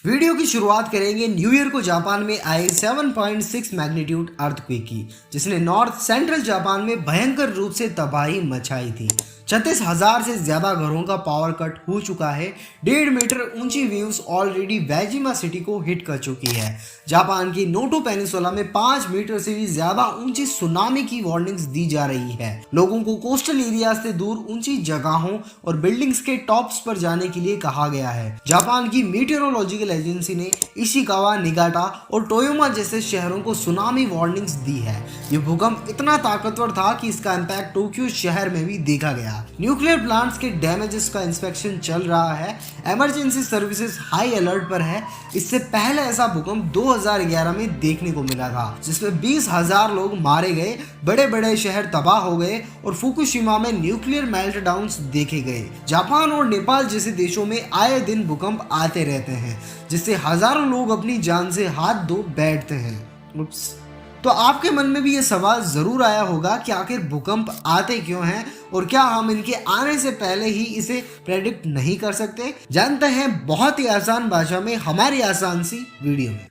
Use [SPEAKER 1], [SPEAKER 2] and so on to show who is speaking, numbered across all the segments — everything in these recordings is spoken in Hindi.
[SPEAKER 1] वीडियो की शुरुआत करेंगे न्यू ईयर को जापान में आए 7.6 मैग्नीट्यूड अर्थक्वेक की, जिसने नॉर्थ सेंट्रल जापान में भयंकर रूप से तबाही मचाई थी। 36,000 से ज्यादा घरों का पावर कट हो चुका है। 1.5 मीटर ऊंची वेव्स ऑलरेडी वैजिमा सिटी को हिट कर चुकी है। जापान की नोटो पेनिसुला में 5 मीटर से भी ज्यादा ऊंची सुनामी की वार्निंग्स दी जा रही है। लोगों को कोस्टल एरिया से दूर ऊंची जगहों और बिल्डिंग्स के टॉप्स पर जाने के लिए कहा गया है। जापान की मीटेरोलॉजिकल एजेंसी ने इशिकावा, निगाटा और टोयोमा जैसे शहरों को सुनामी वार्निंग्स दी है। ये भूकंप इतना ताकतवर था कि इसका इम्पैक्ट टोक्यो शहर में भी देखा गया। न्यूक्लियर प्लांट्स के डैमेजेस का इंस्पेक्शन चल रहा है। इमरजेंसी सर्विसेज हाई अलर्ट पर है। इससे पहले ऐसा भूकंप 2011 में देखने को मिला था, जिसमें 20,000 लोग मारे गए, बड़े बड़े शहर तबाह हो गए और फुकुशिमा में न्यूक्लियर मेल्टडाउन्स देखे गए। जापान और नेपाल जैसे देशों में आए दिन भूकंप आते रहते हैं, जिससे हजारों लोग अपनी जान से हाथ धो बैठते हैं। तो आपके मन में भी ये सवाल जरूर आया होगा कि आखिर भूकंप आते क्यों हैं और क्या हम इनके आने से पहले ही इसे प्रेडिक्ट नहीं कर सकते। जानते हैं बहुत ही आसान भाषा में हमारी आसान सी वीडियो में।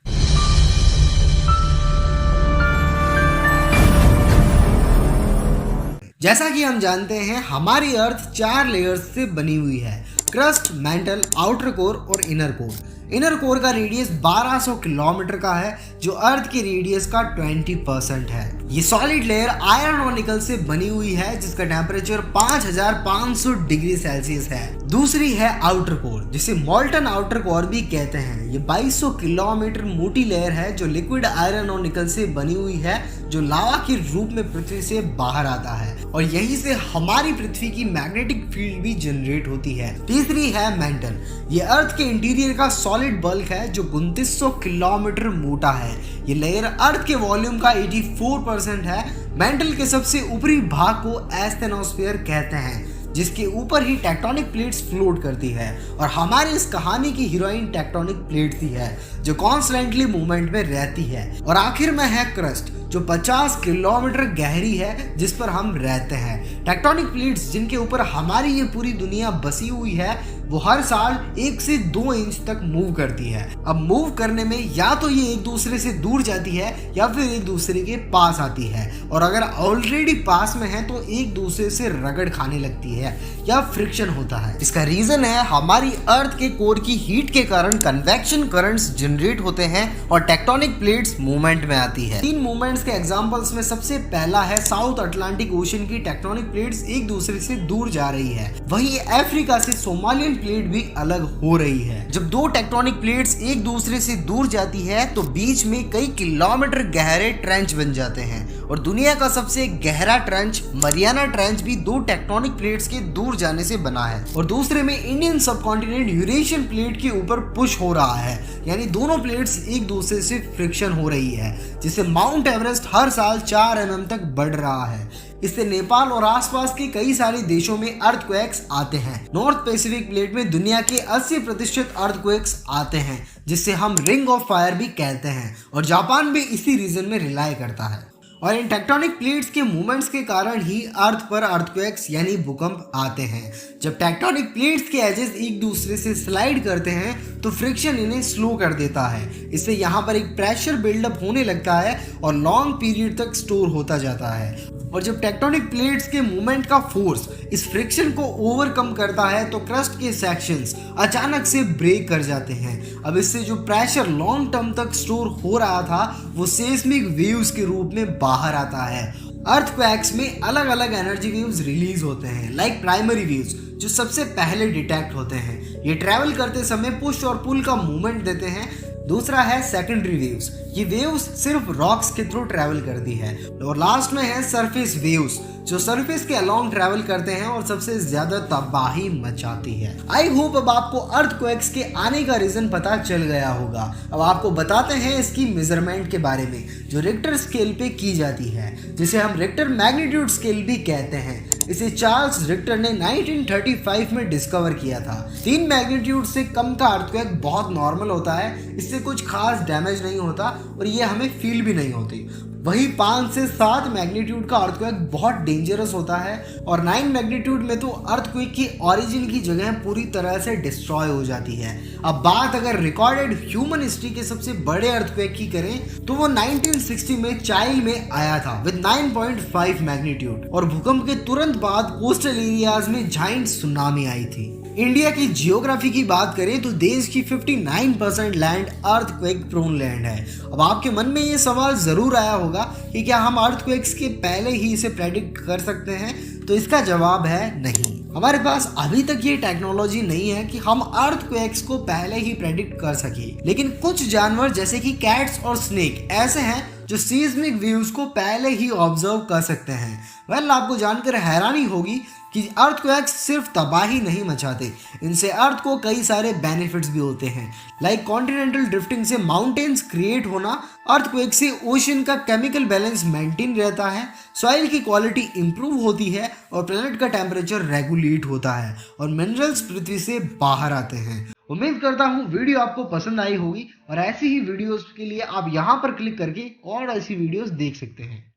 [SPEAKER 1] जैसा कि हम जानते हैं, हमारी अर्थ 4 लेयर्स से बनी हुई है: क्रस्ट, मेंटल, आउटर कोर और इनर कोर। इनर कोर का रेडियस 1200 किलोमीटर का है, जो अर्थ की रेडियस का 20% है। ये सॉलिड लेयर आयरन और निकल से बनी हुई है, जिसका टेम्परेचर 5500 डिग्री सेल्सियस है। दूसरी है आउटर कोर, जिसे मोल्टन आउटर कोर भी कहते हैं। ये 2200 किलोमीटर मोटी लेयर है, जो लिक्विड आयरन और निकल से बनी हुई है, जो लावा के रूप में पृथ्वी से बाहर आता है और यहीं से हमारी पृथ्वी की मैग्नेटिक फील्ड भी जनरेट होती है। तीसरी है मेंटल। ये अर्थ के इंटीरियर का सॉलिड बल्क है, जो 2900 किलोमीटर मोटा है। ये लेयर अर्थ के वॉल्यूम का 84% है। मेंटल के सबसे ऊपरी भाग को एस्थेनोस्फीयर कहते हैं, जिसके ऊपर ही टेक्टोनिक प्लेट्स फ्लोट करती है। और हमारी इस कहानी की हीरोइन टेक्टोनिक प्लेट ही है, जो कॉन्स्टेंटली मूवमेंट में रहती है। और आखिर में है क्रस्ट, जो 50 किलोमीटर गहरी है, जिस पर हम रहते हैं। टेक्टोनिक प्लेट्स जिनके ऊपर हमारी ये पूरी दुनिया बसी हुई है, वो हर साल 1 से 2 इंच तक मूव करती है। अब मूव करने में या तो ये एक दूसरे से दूर जाती है या फिर एक दूसरे के पास आती है, और अगर ऑलरेडी पास में है तो एक दूसरे से रगड़ खाने लगती है या फ्रिक्शन होता है। इसका रीजन है हमारी अर्थ के कोर की हीट के कारण कन्वेक्शन करंट्स जनरेट होते हैं और टेक्टोनिक प्लेट्स मूवमेंट में आती है। 3 मूवमेंट्स के एग्जांपल्स में सबसे पहला है साउथ अटलांटिक ओशन की टेक्टोनिक प्लेट्स एक दूसरे से दूर जा रही है। वहीं अफ्रीका से सोमालियन प्लेट भी अलग हो रही है। जब 2 टेक्टोनिक प्लेट्स एक दूसरे से दूर जाती है तो बीच में कई किलोमीटर गहरे ट्रेंच बन जाते हैं, और दुनिया का सबसे गहरा ट्रेंच मरियाना ट्रेंच भी 2 टेक्टोनिक प्लेट्स के दूर जाने से बना है। और दूसरे में इंडियन सबकॉन्टिनेंट यूरेशियन प्लेट के ऊपर पुश हो रहा है, यानी दोनों प्लेट्स एक दूसरे से फ्रिक्शन हो रही है, जिससे माउंट एवरेस्ट हर साल 4 mm तक बढ़ रहा है। इससे नेपाल और आसपास के कई सारे देशों में अर्थक्वेक्स आते हैं। नॉर्थ पैसिफिक प्लेट में दुनिया के 80% अर्थक्वेक्स आते हैं, जिससे हम रिंग ऑफ फायर भी कहते हैं, और जापान भी इसी रीजन में रिलाई करता है। और इन टेक्टोनिक प्लेट्स के मूवमेंट्स के कारण ही अर्थ पर अर्थक्वेक्स यानी भूकंप आते हैं। जब टेक्टोनिक प्लेट्स के एजेस एक दूसरे से स्लाइड करते हैं तो फ्रिक्शन इन्हें स्लो कर देता है। इससे यहाँ पर एक प्रेशर बिल्डअप होने लगता है और लॉन्ग पीरियड तक स्टोर होता जाता है। और जब टेक्टोनिक प्लेट्स के मूवमेंट का फोर्स इस फ्रिक्शन को ओवरकम करता है तो क्रस्ट के सेक्शंस अचानक से ब्रेक कर जाते हैं। अब इससे जो प्रेशर लॉन्ग टर्म तक स्टोर हो रहा था वो सेस्मिक वेव्स के रूप में बाहर आता है। अर्थक्वेक्स में अलग अलग एनर्जी वेव्स रिलीज होते हैं, लाइक प्राइमरी वेव्स, जो सबसे पहले डिटेक्ट होते हैं। ये ट्रैवल करते समय पुश और पुल का मूवमेंट देते हैं। दूसरा है सेकेंडरी वेव्स। ये वेव्स सिर्फ रॉक्स के थ्रू ट्रैवल करती है। और लास्ट में है सरफेस वेव्स, जो सरफेस के अलोंग ट्रैवल करते हैं और सबसे ज्यादा तबाही मचाती है। आई होप अब आपको अर्थक्वेक्स के आने का रीजन पता चल गया होगा। अब आपको बताते हैं इसकी मेजरमेंट के बारे में, जो रिक्टर स्केल पे की जाती है, जिसे हम रिक्टर मैग्नीट्यूड स्केल भी कहते हैं। इसे चार्ल्स रिक्टर ने 1935 में डिस्कवर किया था। 3 मैग्नीट्यूड से कम का अर्थक्वेक बहुत नॉर्मल होता है, इससे कुछ खास डैमेज नहीं होता और ये हमें फील भी नहीं होती। वही 5 से 7 मैग्नीट्यूड का अर्थक्वेक बहुत डेंजरस होता है और 9 मैग्नीट्यूड में तो अर्थक्वेक की ओरिजिन की जगह पूरी तरह से डिस्ट्रॉय हो जाती है। अब बात अगर रिकॉर्डेड ह्यूमन हिस्ट्री के सबसे बड़े अर्थक्वेक की करें तो वो 1960 में चाइल में आया था विद 9.5 मैग्नीट्यूड और भूकंप के तुरंत बाद कोस्टल एरियाज में जाइंट सुनामी आई थी। इंडिया की जियोग्राफी की बात करें तो देश की 59% लैंड अर्थक्वेक प्रोन लैंड है। अब आपके मन में ये सवाल जरूर आया होगा कि क्या हम अर्थक्वेक्स के पहले ही इसे प्रेडिक्ट कर सकते हैं? तो इसका जवाब है नहीं। हमारे पास अभी तक ये टेक्नोलॉजी नहीं है कि हम अर्थक्वेक्स को पहले ही प्रेडिक्ट कर सके, लेकिन कुछ जानवर जैसे कि कैट्स और स्नेक ऐसे हैं जो सीस्मिक वेव्स को पहले ही ऑब्जर्व कर सकते हैं। वेल, आपको जानकर हैरानी होगी कि अर्थक्वेक्स सिर्फ तबाही नहीं मचाते, इनसे अर्थ को कई सारे बेनिफिट्स भी होते हैं। लाइक कॉन्टिनेंटल ड्रिफ्टिंग से माउंटेन्स क्रिएट होना, अर्थक्वेक से ओशन का केमिकल बैलेंस मेंटेन रहता है, सॉइल की क्वालिटी इंप्रूव होती है और प्लेनेट का टेम्परेचर रेगुलेट होता है और मिनरल्स पृथ्वी से बाहर आते हैं। उम्मीद करता हूँ वीडियो आपको पसंद आई होगी और ऐसी ही वीडियोस के लिए आप यहाँ पर क्लिक करके और ऐसी वीडियोस देख सकते हैं।